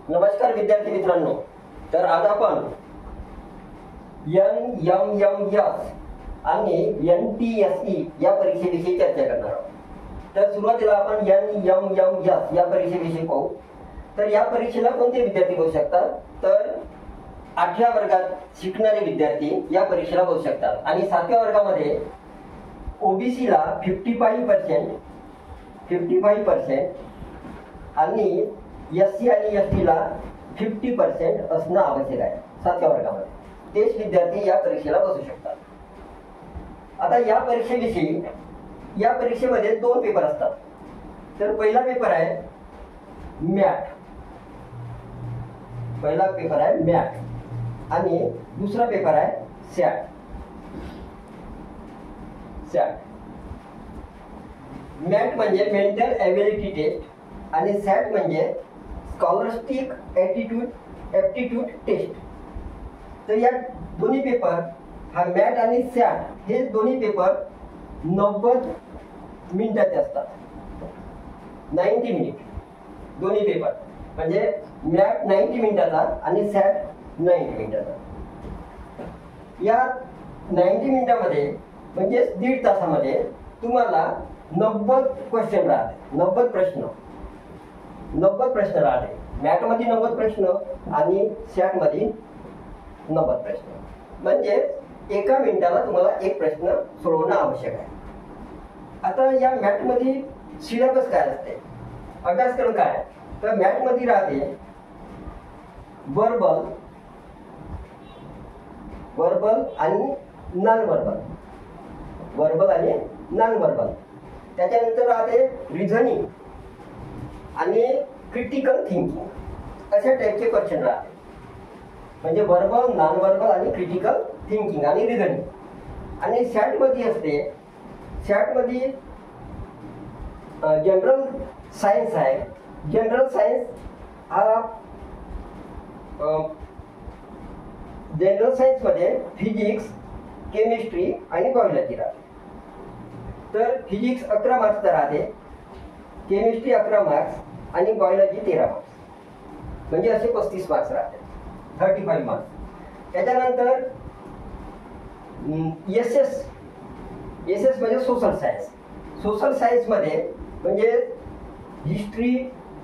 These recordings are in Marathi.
नमस्कार विद्यार्थी मित्रांनो. तर आज आपण NMMS आणि NTSE या परीक्षेविषयी चर्चा करणार आहोत. तर सुरुवातीला आपण NMMS या परीक्षेविषयी पाहू. तर या परीक्षेला कोणते विद्यार्थी बसू शकतात? तर 8व्या वर्गात शिकणारे विद्यार्थी या परीक्षेला बसू शकतात आणि 7व्या वर्गामध्ये OBC ला 55% आणि SC आणि ST ला 50% असणं आवश्यक आहे 7व्या वर्गामध्ये. तेच विद्यार्थी या परीक्षेला बसू शकतात. आता या परीक्षेमध्ये 2 पेपर असतात. तर पहिला पेपर आहे मॅट. आणि दुसरा पेपर आहे सॅट. मॅट म्हणजे मेंटल एबिलिटी टेस्ट आणि सॅट म्हणजे स्कॉलरस्टिक ॲप्टिट्यूड टेस्ट. तर या दोन्ही पेपर, हा मॅट आणि सॅट, हे दोन्ही पेपर 90 मिनिटाचे असतात. 90 मिनिट दोन्ही पेपर, म्हणजे मॅट 90 मिनिटाचा आणि सॅट 90 मिनिटाचा. या 90 मिनिटामध्ये म्हणजे 1.5 तासामध्ये तुम्हाला 90 क्वेश्चन राहते. 90 प्रश्न राहते. मॅटमध्ये 90 प्रश्न आणि सॅटमध्ये 90 प्रश्न. म्हणजे एका मिनिटाला तुम्हाला एक प्रश्न सोडवणं आवश्यक आहे. आता या मॅटमध्ये सिलेबस काय असते, अभ्यासक्रम काय? तर मॅटमध्ये राहते वर्बल आणि नॉन वर्बल. त्याच्यानंतर राहते रिझनिंग आणि क्रिटिकल थिंकिंग. अशा टाईपचे क्वेश्चन राहते. म्हणजे वर्बल, नॉन वर्बल आणि क्रिटिकल थिंकिंग आणि रिझनिंग. आणि सॅटमध्ये असते, सॅटमध्ये जनरल सायन्स आहे. जनरल सायन्समध्ये फिजिक्स, केमिस्ट्री आणि बायोलॉजी राहते. तर फिजिक्स 11 मार्क्सचा राहते, केमिस्ट्री 11 मार्क्स आणि बायोलॉजी 13 मार्क्स. म्हणजे असे 35 मार्क्स राहते, 35 मार्क्स. त्याच्यानंतर एस म्हणजे सोशल सायन्समध्ये म्हणजे हिस्ट्री,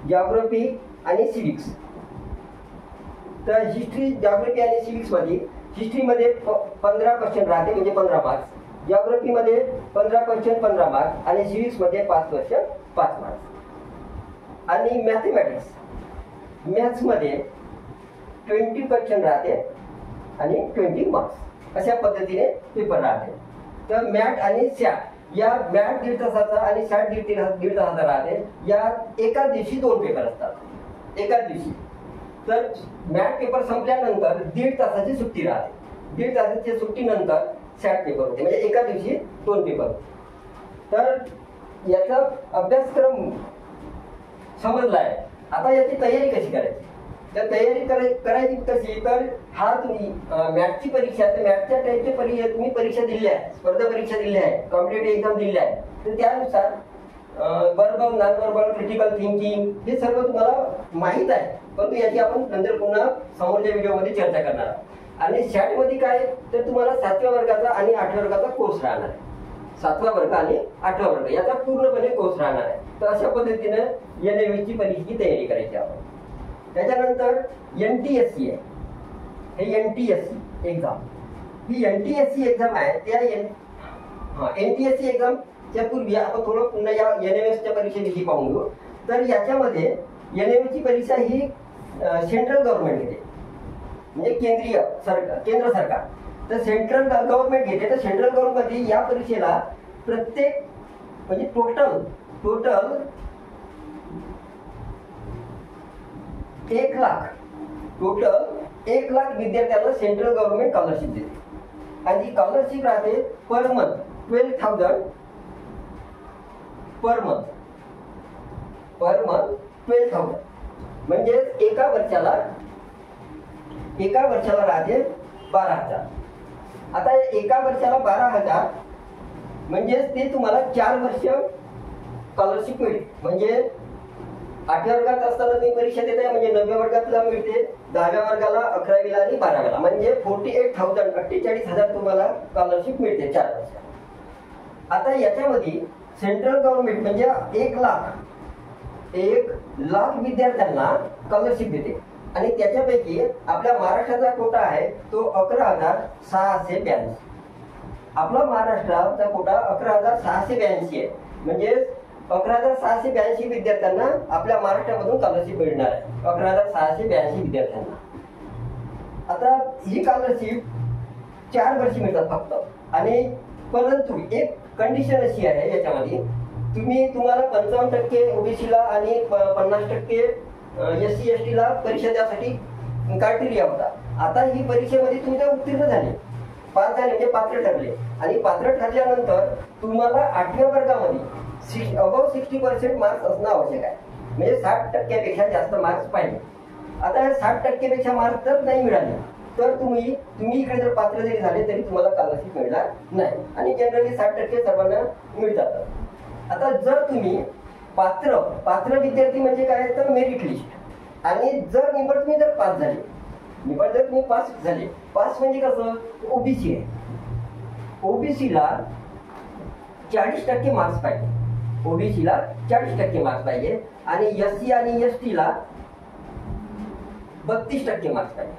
जिओग्राफी आणि सिविक्स. तर हिस्ट्री, जिओग्राफी आणि सिविक्समध्ये हिस्ट्रीमध्ये 15 क्वेश्चन राहते, म्हणजे 15 मार्क्स. जिओग्राफीमध्ये 15 क्वेश्चन 15 मार्क्स आणि सिविक्समध्ये 5 क्वेश्चन 5 मार्क्स. आणि मॅथ्समध्ये 20 क्वेश्चन राहते आणि 20 मार्क्स. अशा पद्धतीने पेपर राहते. तर मॅट आणि सॅट, या मॅट 1.5 तासाचा आणि सॅट 1.5 तासाचा राहते. या एका दिवशी 2 पेपर असतात, एकाच दिवशी. तर मॅट पेपर संपल्यानंतर 1.5 तासाची सुट्टी राहते. 1.5 तासाच्या सुट्टीनंतर सॅट पेपर होते, म्हणजे एका दिवशी 2 पेपर होते. तर याचा अभ्यासक्रम समजला आहे. आता याची तयारी कशी करायची? तर तयारी करायची कशी? तर हा तुम्ही मॅथची परीक्षा, तर मॅथच्या टाईपची तुम्ही परीक्षा दिली आहे, स्पर्धा परीक्षा दिली आहे, कॉम्पिटेटिव्ह एक्झाम दिली आहे. तर त्यानुसार verbal, non verbal, critical thinking हे सर्व तुम्हाला माहीत आहे. परंतु याची आपण नंतर पुन्हा समोरच्या व्हिडिओमध्ये चर्चा करणार आहोत. आणि सॅटमध्ये काय, तर तुम्हाला 7व्या वर्गाचा आणि 8व्या वर्गाचा कोर्स राहणार आहे. 7वा वर्ग आणि 8वा वर्ग याचा पूर्णपणे कोर्स राहणार आहे. तर अशा पद्धतीने NMMSची परीक्षेची तयारी करायची आपण. त्याच्यानंतर NTSE आहे. हे NTSE एक्झाम, ही NTSE एक्झाम आहे. त्या NTSE एक्झामच्या पूर्वी आपण थोडं पुन्हा या NMMSच्या परीक्षेविषयी पाहून घेऊ. तर याच्यामध्ये NMMSची परीक्षा ही सेंट्रल गव्हर्नमेंट घेते, म्हणजे केंद्र सरकार. तर सेंट्रल गव्हर्नमेंट घेते. तर सेंट्रल गव्हर्नमेंट या परीक्षेला प्रत्येक म्हणजे टोटल 1 लाख विद्यार्थ्यांना सेंट्रल गव्हर्नमेंट स्कॉलरशिप देते. आणि ती स्कॉलरशिप राहते पर मंथ 12,000 पर मंथ 12,000. म्हणजे एका वर्षाला राहते 12,000. आता एका वर्षाला 12,000 म्हणजे ते तुम्हाला 4 वर्ष स्कॉलरशिप मिळेल. म्हणजे 8व्या वर्गात असताना तुम्ही परीक्षा देताय म्हणजे 9व्या वर्गातला मिळते, 10व्या वर्गाला, 11वीला आणि 12व्याला, म्हणजे 48,000 तुम्हाला स्कॉलरशिप मिळते 4 वर्षात. आता याच्यामध्ये सेंट्रल गव्हर्नमेंट म्हणजे 1,00,000 विद्यार्थ्यांना स्कॉलरशिप देते आणि त्याच्यापैकी आपल्या महाराष्ट्राचा कोटा आहे तो 11,682. आपला महाराष्ट्राचा कोटा 11,682 आहे, म्हणजे 11,682 विद्यार्थ्यांना आपल्या महाराष्ट्रामधून स्कॉलरशिप मिळणार आहे. 11,682 विद्यार्थ्यांना. आता ही स्कॉलरशिप 4 वर्षी मिळतात फक्त. आणि परंतु एक कंडिशन अशी आहे याच्यामध्ये, तुम्हाला 55% ओबीसीला आणि 50% SC ST ला परीक्षा द्यासाठी क्रायटेरिया होता. आता ही परीक्षेमध्ये तुमच्या उत्तीर्ण झाले, पास झाले म्हणजे पात्र ठरले, आणि पात्र ठरल्यानंतर तुम्हाला 8व्या वर्गामध्ये अबाव 60% मार्क्स असणं आवश्यक आहे, म्हणजे 60% जास्त मार्क्स पाहिजे. आता 60% मार्क्स जर नाही मिळाले तर तुम्ही इकडे जर पात्र जरी झाले तरी तुम्हाला स्कॉलरशिप मिळणार नाही, आणि जनरली 60% सर्वांना मिळतात. आता जर तुम्ही पात्र विद्यार्थी म्हणजे काय तर मेरिट लिस्ट, आणि जर तुम्ही जर पास झाले, जर तुम्ही पास झाले, पास म्हणजे कसं, ओबीसी आहे, ओबीसीला 40% मार्क्स पाहिजे, ओबीसीला 40% मार्क्स पाहिजे, आणि SC आणि ST ला 32% मार्क्स पाहिजे.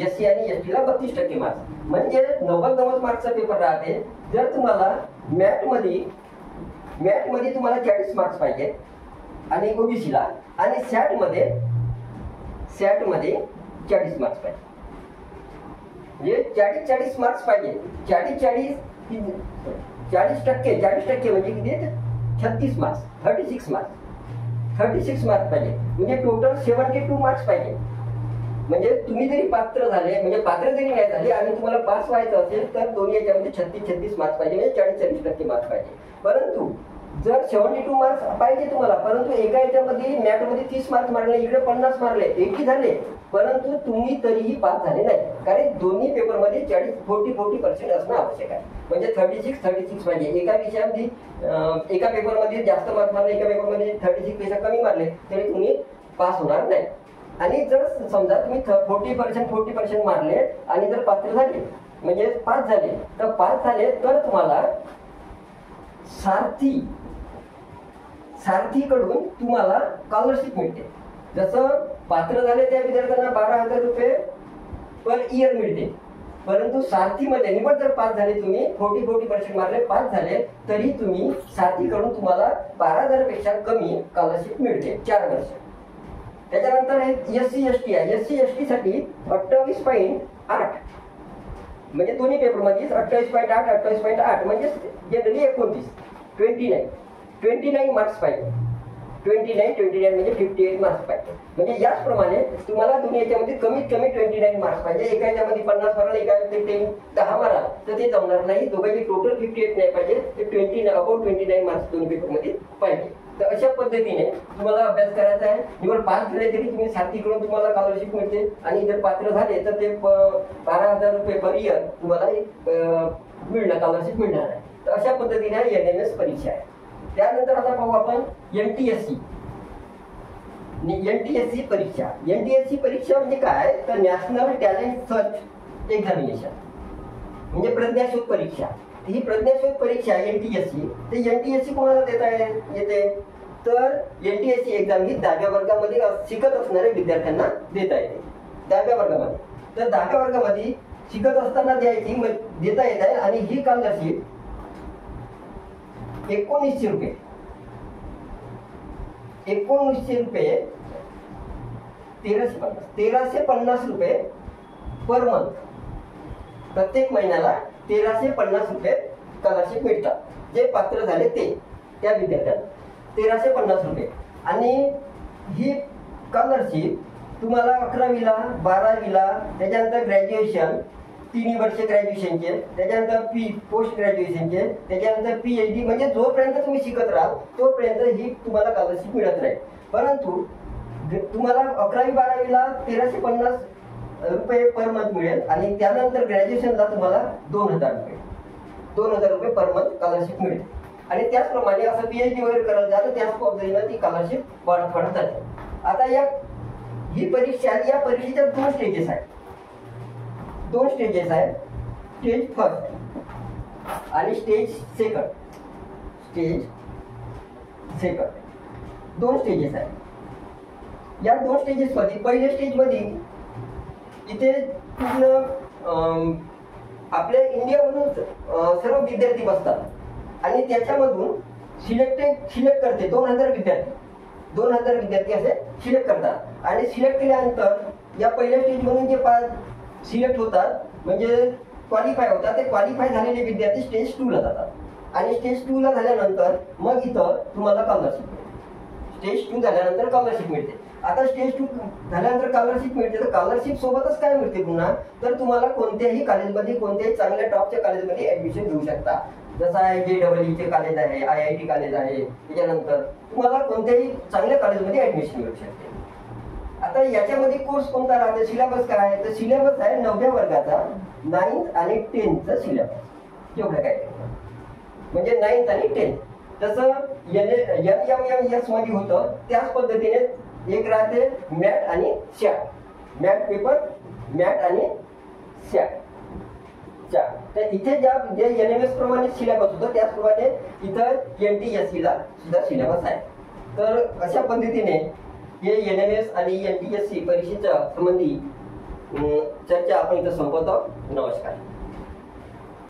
SC आणि ST ला 32% मार्क्स, म्हणजे 90 मार्क्सचा पेपर राहते. जर तुम्हाला मॅट मध्ये तुम्हाला 40 मार्क्स पाहिजे आणि ओबीसीला, आणि सॅट मध्ये 40 मार्क्स पाहिजे, म्हणजे 40 मार्क्स पाहिजे. 40% म्हणजे किती, 36 मार्क्स, 36 मार्क्स पाहिजे, म्हणजे टोटल 72 मार्क्स पाहिजे. म्हणजे तुम्ही जरी पात्र झाले, म्हणजे पात्र जरी नाही झाले आणि तुम्हाला पास व्हायचं असेल तर दोन्ही याच्यामध्ये 36 मार्क्स पाहिजे, म्हणजे 40% मार्क्स पाहिजे. परंतु जर 72 मार्क्स पाहिजे तुम्हाला, परंतु एका याच्यामध्ये मॅथमध्ये 30 मार्क्स मारले, इकडे 50 मारले, 80 झाले, परंतु तुम्ही तरीही पास झाले नाही, कारण दोन्ही पेपरमध्ये 40% असणं आवश्यक आहे. म्हणजे 36 पाहिजे. एका विषयामध्ये एका पेपरमध्ये जास्त मार्क्स मारले, एका पेपरमध्ये 36 पेक्षा कमी मारले तरी तुम्ही पास होणार नाही. आणि जर समजा तुम्ही 40% मारले आणि जर पात्र झाले म्हणजे पास झाले तर तुम्हाला सारथीकडून तुम्हाला स्कॉलरशिप मिळते. जसं पात्र झाले त्या विद्यार्थ्यांना 12,000 रुपये पर इयर मिळते, परंतु सारथीमध्ये निवड जर पास झाले, तुम्ही 40% मारले, पास झाले, तरी तुम्ही सारथीकडून तुम्हाला 12,000 पेक्षा कमी स्कॉलरशिप मिळते 4 वर्ष. त्याच्यानंतर SC ST आहे. SC ST साठी 28.8, म्हणजे दोन्ही पेपरमध्ये 28.8 म्हणजे जनरली 29 मार्क्स पाहिजे. 29 म्हणजे 58 मार्क्स पाहिजे. म्हणजे याचप्रमाणे तुम्हाला दोन्ही याच्यामध्ये कमीत कमी 29 मार्क्स पाहिजे. एका याच्यामध्ये 50 माराल, एका 10 माराल तर ते जमणार नाही. दोघांची टोटल 58 नाही पाहिजे, ते 29 मार्क्स दोन्ही पेपरमध्ये पाहिजे. तर अशा पद्धतीने तुम्हाला अभ्यास करायचा आहे. निवड पास झाले तरी तुम्ही सारथीकडून तुम्हाला स्कॉलरशिप मिळते, आणि जर पात्र झाले तर ते 12,000 रुपये पर इयर तुम्हाला स्कॉलरशिप मिळणार आहे. तर अशा पद्धतीने NMS परीक्षा आहे. त्यानंतर आता पाहू आपण NTSC परीक्षा. NTSC परीक्षा म्हणजे काय तर नॅशनल टॅलेंट सर्च एक्झामिनेशन, म्हणजे प्रज्ञाशोध परीक्षा. ही प्रज्ञाशोध परीक्षा NTSC, ते NTSC कोणाला देता येते तर NTSC एक्झाम ही 10व्या वर्गामध्ये शिकत असणाऱ्या विद्यार्थ्यांना देता येते. 10व्या वर्गामध्ये, तर 10व्या वर्गामध्ये शिकत असताना देता येत आहे. आणि ही स्कॉलरशिप 1900 रुपये 1350 रुपये पर मंथ, प्रत्येक महिन्याला 1350 रुपये स्कॉलरशिप मिळतात. जे पात्र झाले त्या विद्यार्थ्यांना 1350 रुपये. आणि ही स्कॉलरशिप तुम्हाला 11वीला, 12वीला, त्याच्यानंतर ग्रॅज्युएशन 3 वर्ष ग्रॅज्युएशनचे, त्याच्यानंतर पोस्ट ग्रॅज्युएशनचे, त्याच्यानंतर PhD, म्हणजे जोपर्यंत तुम्ही शिकत राहाल तोपर्यंत ही तुम्हाला स्कॉलरशिप मिळत राहील. परंतु तुम्हाला 11वी 12वीला 1350 रुपये पर मंथ मिळेल, आणि त्यानंतर ग्रॅज्युएशनला तुम्हाला 2,000 रुपये पर मंथ स्कॉलरशिप मिळेल. आणि त्याचप्रमाणे असं PhD वगैरे करायला जातं त्याच पद्धतीनं ती स्कॉलरशिप वाढत जाते. आता ही परीक्षा, या परीक्षेच्या 2 स्टेजेस आहेत. 2 स्टेजेस आहेत, स्टेज फर्स्ट आणि स्टेज सेकंड. 2 स्टेजेस आहेत. या 2 स्टेजेस मध्ये पहिल्या स्टेज मध्ये इथे पूर्ण आपल्या इंडियामधून सर्व विद्यार्थी बसतात आणि त्याच्यामधून सिलेक्ट करते 2000 विद्यार्थी असे सिलेक्ट करतात. आणि सिलेक्ट केल्यानंतर या पहिल्या स्टेज मधून जे 5 सिलेक्ट होतात म्हणजे क्वालिफाय होतात, ते क्वालिफाय झालेले विद्यार्थी स्टेज 2 ला जातात. आणि स्टेज 2 ला झाल्यानंतर मग इथं तुम्हाला स्कॉलरशिप मिळते. स्टेज 2 झाल्यानंतर स्कॉलरशिप मिळते. आता स्टेज 2 झाल्यानंतर स्कॉलरशिप मिळते, तर स्कॉलरशिप सोबतच काय मिळते पुन्हा, तर तुम्हाला कोणत्याही कॉलेजमध्ये, कोणत्याही चांगल्या टॉपच्या कॉलेजमध्ये ऍडमिशन घेऊ शकता. जसं JEE चे कॉलेज आहे, IIT कॉलेज आहे, त्याच्यानंतर तुम्हाला कोणत्याही चांगल्या कॉलेजमध्ये ऍडमिशन मिळू शकते. आता याच्यामध्ये कोर्स कोणता राहते, सिलेबस काय आहे, तर सिलेबस आहे 9व्या वर्गाचा 9th आणि 10th सिलेबस. एवढं काय म्हणजे 9th आणि 10th. तसं NMMS मध्ये होतं त्याच पद्धतीने एक राहते मॅट आणि सॅट. मॅट पेपर, मॅट आणि सॅट. तर इथे जे NMS प्रमाणे सिलेबस होतं त्याचप्रमाणे इथं NTSC ला सुद्धा सिलेबस आहे. तर अशा पद्धतीने हे NMS आणि NTSC परीक्षेच्या संबंधी चर्चा आपण इथं संपवतो. नमस्कार.